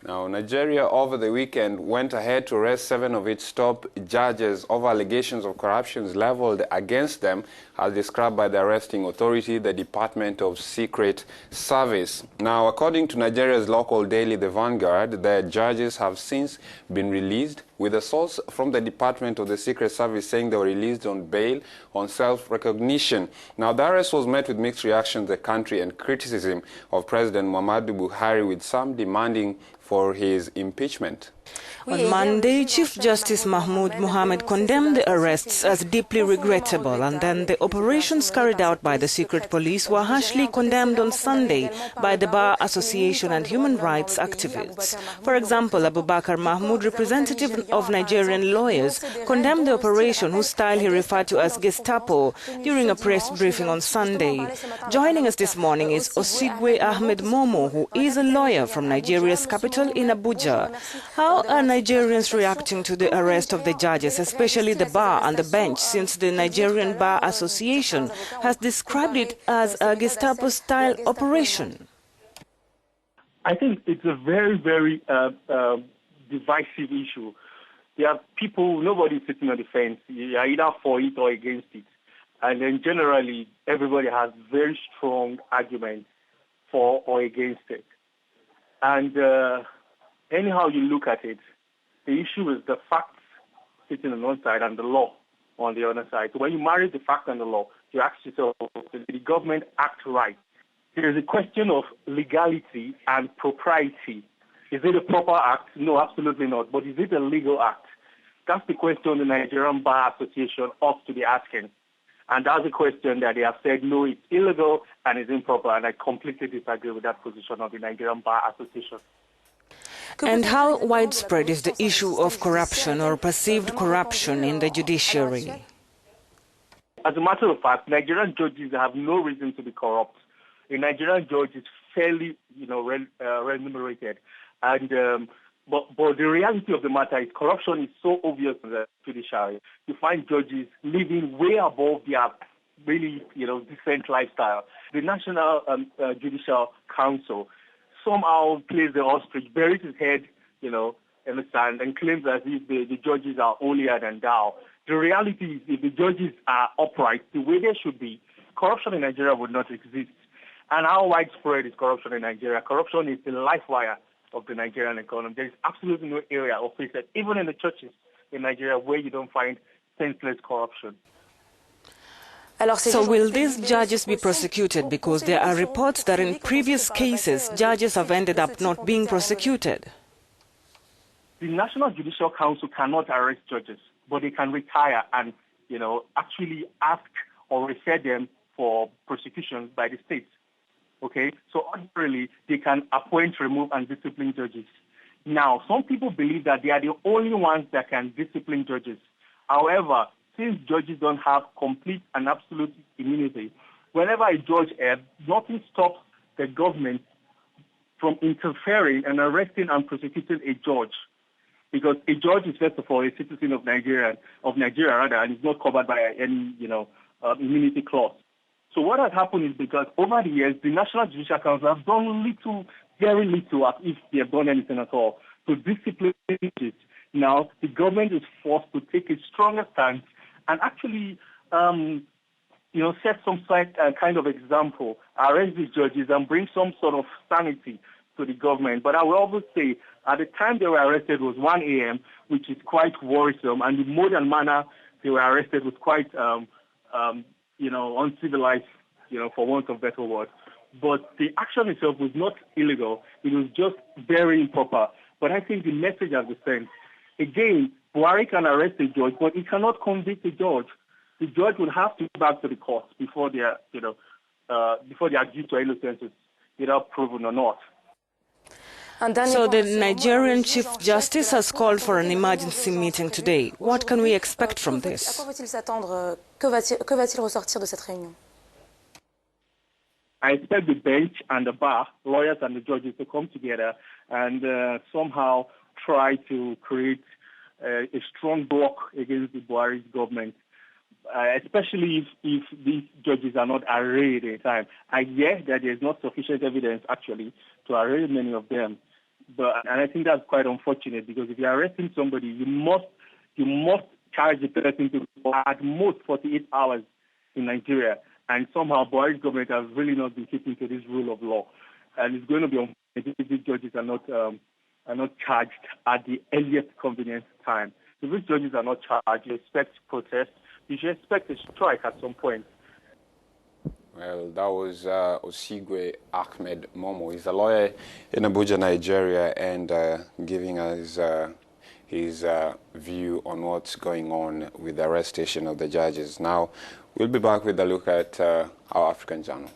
Now, Nigeria over the weekend went ahead to arrest 7 of its top judges over allegations of corruption leveled against them, as described by the arresting authority, the Department of Secret Service. Now, according to Nigeria's local daily, the Vanguard, the judges have since been released, with a source from the Department of the Secret Service saying they were released on bail on self-recognition. Now, the arrest was met with mixed reactions in the country and criticism of President Muhammadu Buhari, with some demanding for his impeachment. On Monday, Chief Justice Mahmoud Mohammed condemned the arrests as deeply regrettable, and then the operations carried out by the secret police were harshly condemned on Sunday by the Bar Association and human rights activists. For example, Abubakar Mahmoud, representative of Nigerian lawyers, condemned the operation, whose style he referred to as Gestapo, during a press briefing on Sunday. Joining us this morning is Osigwe Ahmed Momo, who is a lawyer from Nigeria's capital in Abuja. How are Nigerians reacting to the arrest of the judges, especially the bar and the bench, since the Nigerian Bar Association has described it as a Gestapo-style operation? I think it's a very, very divisive issue. There are people, nobody's sitting on the fence. You are either for it or against it. And then generally, everybody has very strong arguments for or against it. And anyhow you look at it, the issue is the facts sitting on one side and the law on the other side. So when you marry the fact and the law, you ask yourself, did the government act right? There is a question of legality and propriety. Is it a proper act? No, absolutely not. But is it a legal act? That's the question the Nigerian Bar Association ought to be asking. And that's a question that they have said, no, it's illegal and it's improper. And I completely disagree with that position of the Nigerian Bar Association. And how widespread is the issue of corruption or perceived corruption in the judiciary? As a matter of fact, Nigerian judges have no reason to be corrupt. A Nigerian judge is fairly, remunerated. And but the reality of the matter is corruption is so obvious in the judiciary. You find judges living way above their really, decent lifestyle. The National Judicial Council somehow plays the ostrich, buries his head, in the sand, and claims as if the judges are holier than thou. The reality is, if the judges are upright the way they should be, corruption in Nigeria would not exist. And how widespread is corruption in Nigeria? Corruption is the life wire of the Nigerian economy. There is absolutely no area of place, even in the churches in Nigeria, where you don't find senseless corruption. So will these judges be prosecuted? Because there are reports that in previous cases, judges have ended up not being prosecuted. The National Judicial Council cannot arrest judges, but they can retire and, actually ask or refer them for prosecution by the state. Okay? So ordinarily, they can appoint, remove, and discipline judges. Now, some people believe that they are the only ones that can discipline judges. However, since judges don't have complete and absolute immunity, whenever a judge errs, nothing stops the government from interfering and arresting and prosecuting a judge. Because a judge is, first of all, a citizen of Nigeria, and is not covered by any, immunity clause. So what has happened is, because over the years, the National Judicial Council has done little, very little, as if they have done anything at all, to discipline judges. Now, the government is forced to take a stronger stance and actually, set some kind of example, arrest these judges and bring some sort of sanity to the government. But I will always say, at the time they were arrested was 1 a.m., which is quite worrisome, and the mode and manner they were arrested was quite, uncivilized, for want of better word. But the action itself was not illegal. It was just very improper. But I think the message has been sent. Again, Buhari can arrest a judge, but he cannot convict a judge. The judge will have to go back to the court before they are, before they are due to innocence, either proven or not. So the Nigerian Chief Justice has called for an emergency meeting today. What can we expect from this? I expect the bench and the bar, lawyers and the judges, to come together and somehow try to create a strong bloc against the Buhari's government, especially if these judges are not arraigned in time. I hear that there is not sufficient evidence, actually, to arraign many of them. And I think that's quite unfortunate, because if you're arresting somebody, you must charge the person to at most 48 hours in Nigeria. And somehow Buhari's government has really not been keeping to this rule of law. And it's going to be unfortunate if these judges are not charged at the earliest convenient time. If these judges are not charged, you expect protest. You should expect a strike at some point. Well, that was Osigwe Ahmed Momo. He's a lawyer in Abuja, Nigeria, and giving us his view on what's going on with the arrestation of the judges. Now, we'll be back with a look at our African journal.